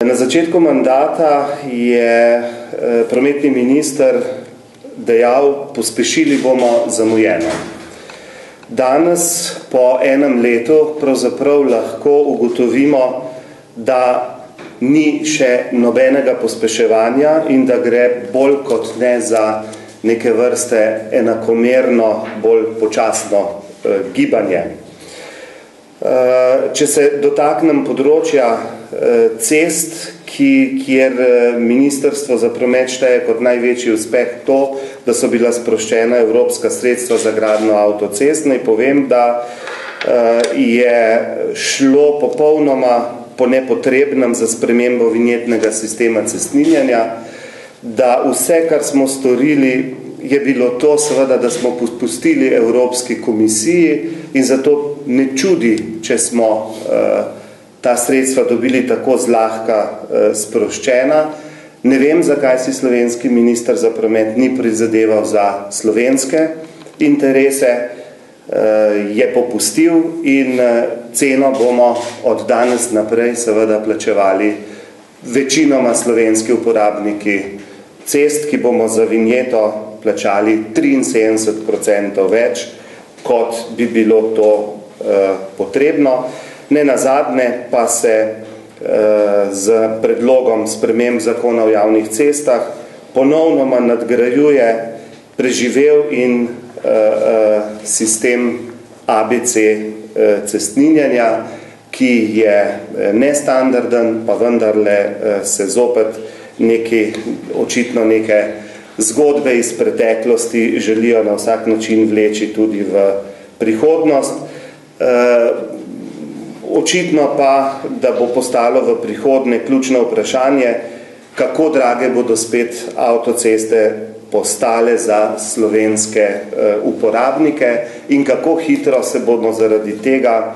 Na začetku mandata je prometni minister dejal, pospešili bomo zamujeno. Danes, po enem letu, pravzaprav lahko ugotovimo, da ni še nobenega pospeševanja in da gre bolj kot ne za neke vrste enakomerno, bolj počasno gibanje. Če se dotaknem področja cest, kjer Ministrstvo za promet šteje kot največji uspeh to, da so bila sproščena evropska sredstva za gradnjo avtocest, naj povem, da je šlo popolnoma po nepotrebnem za spremembo vinjetnega sistema cestninjenja, da vse, kar smo storili, je bilo to seveda, da smo popustili Evropski komisiji in zato ne čudi, če smo ta sredstva dobili tako zlahka sproščena. Ne vem, zakaj si slovenski minister za promet ni prizadeval za slovenske interese, je popustil in ceno bomo od danes naprej seveda plačevali večinoma slovenski uporabniki cest, ki bomo za vinjeto plačali 73% več, kot bi bilo to potrebno. Ne nazadnje pa se z predlogom sprememb zakona o javnih cestah ponovnoma nadgrajuje preživel in sistem ABC cestninjenja, ki je nestandarden, pa vendarle se zopet očitno neke zgodbe iz preteklosti želijo na vsak način vleči tudi v prihodnost. Očitno pa, da bo postalo v prihodnje ključno vprašanje, kako drage bodo spet avtoceste postale za slovenske uporabnike in kako hitro se bomo zaradi tega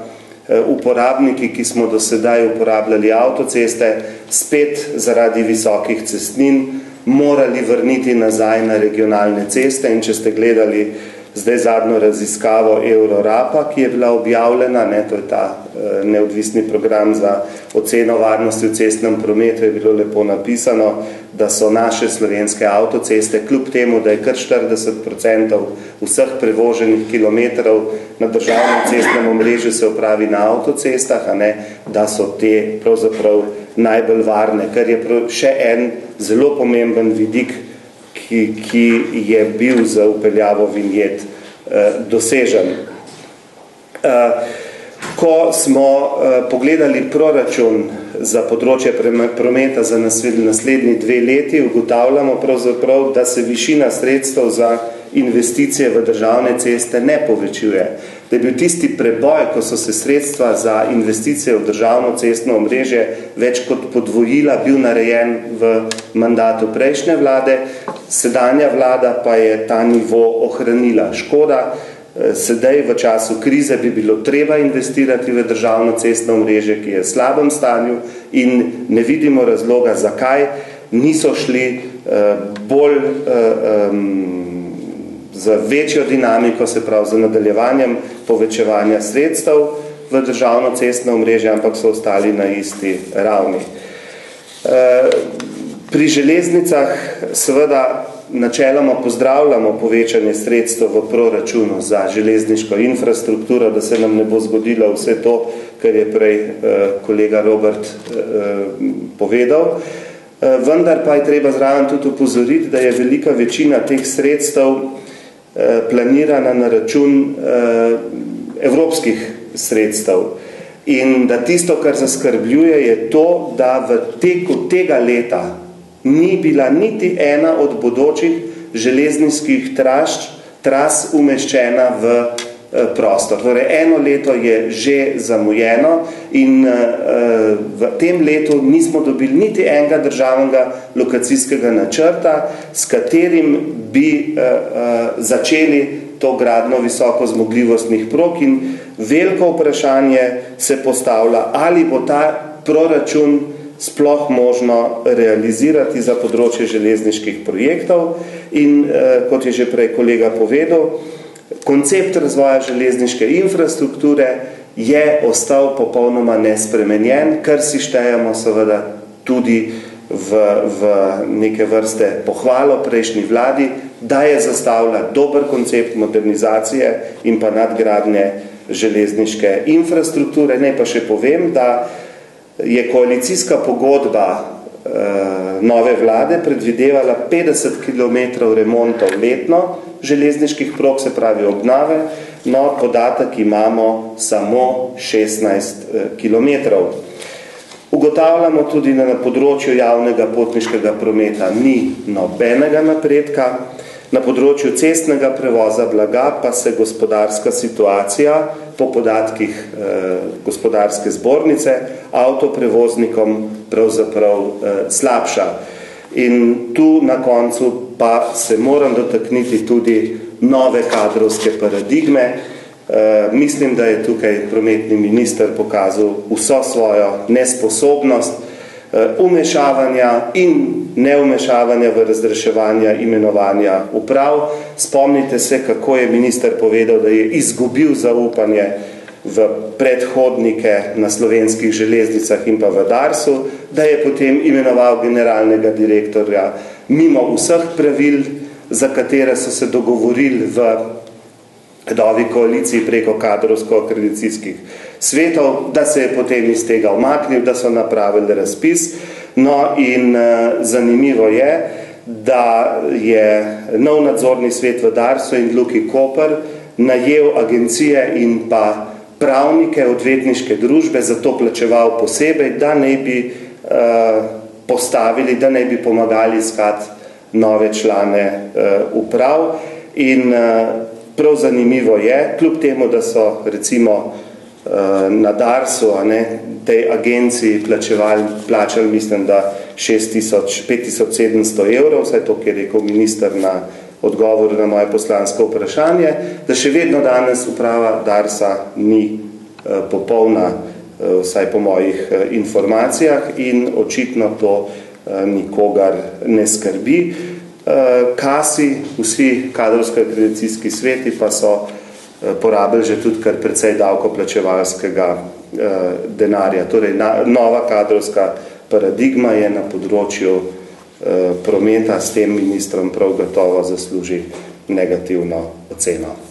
uporabniki, ki smo do sedaj uporabljali avtoceste, spet zaradi visokih cestnin morali vrniti nazaj na regionalne ceste. In če ste gledali zdaj zadnjo raziskavo Eurorapa, ki je bila objavljena, to je ta neodvisni program za oceno varnosti v cestnem prometu, je bilo lepo napisano, da so naše slovenske avtoceste, kljub temu, da je kar 40% vseh prevoženih kilometrov na državnem cestnem omrežju se opravi na avtocestah, da so te pravzaprav najbolj varne, kar je še en zelo pomemben vidik, ki je bil za vpeljavo vinjet dosežen. Ko smo pogledali proračun za področje prometa za naslednji 2 leti, ugotavljamo pravzaprav, da se višina sredstev za investicije v državne ceste ne povečuje. Da je bil tisti preboj, ko so se sredstva za investicije v državno cestno omrežje več kot podvojila, bil narejen v mandatu prejšnje vlade, sedanja vlada pa je ta nivo ohranila. Škoda, sedaj v času krize bi bilo treba investirati v državno cestno omrežje, ki je v slabem stanju in ne vidimo razloga, zakaj niso šli bolj za večjo dinamiko, se pravi za nadaljevanjem povečevanja sredstev v državno cestno omrežje, ampak so ostali na isti ravni. Pri železnicah seveda načeloma pozdravljamo povečanje sredstev v proračunu za železniško infrastrukturo, da se nam ne bo zgodilo vse to, kar je prej kolega Robert povedal. Vendar pa je treba zraven tudi opozoriti, da je velika večina teh sredstev planirana na račun evropskih sredstev. In da tisto, kar zaskrbljuje, je to, da v teku tega leta ni bila niti ena od bodočih železniških tras umeščena v prostor. Torej, eno leto je že zamujeno in v tem letu nismo dobili niti enega državnega lokacijskega načrta, s katerim bi začeli to gradnjo visoko zmogljivostnih prog in veliko vprašanje se postavlja, ali bo ta proračun sploh možno realizirati za področje železniških projektov in kot je že prej kolega povedal, koncept razvoja železniške infrastrukture je ostal popolnoma nespremenjen, kar si štejemo seveda tudi v neke vrste pohvalo prejšnji vladi, da je zastavila dober koncept modernizacije in pa nadgradnje železniške infrastrukture. Naj pa še povem, da je koalicijska pogodba nove vlade predvidevala 50 km remontov letno železniških prog, se pravi obnove, no podatek imamo samo 16 km. Ugotavljamo tudi, da na področju javnega potniškega prometa ni nobenega napredka, na področju cestnega prevoza blaga pa se gospodarska situacija po podatkih gospodarske zbornice avtoprevoznikom pravzaprav slabša. In tu na koncu pa se moram dotakniti tudi nove kadrovske paradigme. Mislim, da je tukaj prometni minister pokazal vso svojo nesposobnost umešavanja in neumešavanja v razreševanja imenovanja uprav. Spomnite se, kako je minister povedal, da je izgubil zaupanje v predhodnike na slovenskih železnicah in pa v Darsu, da je potem imenoval generalnega direktorja mimo vseh pravil, za katere so se dogovorili v novi koaliciji preko kadrovsko-akreditacijskih svetov, da se je potem iz tega umaknil, da so napravili razpis. No in zanimivo je, da je nov nadzorni svet v Darsu in Luki Koper najel agencije in pa pravnike odvetniške družbe, zato plačeval posebej, da ne bi postavili, da ne bi pomagali iskati nove člane uprav. In prav zanimivo je, kljub temu, da so recimo na Darsu, tej agenciji plačali, mislim, da 5700 evrov, vsaj to, ki je rekel minister na odgovor na moje poslansko vprašanje, da še vedno danes uprava Darsa ni popolna, vsaj po mojih informacijah, in očitno to nikogar ne skrbi. KASI, vsi kadrovsko-akreditacijski sveti pa so porabili že tudi kar precej davkoplačevalskega denarja. Torej, nova kadrovska paradigma je na področju prometa s tem ministrom prav gotovo zasluži negativno oceno.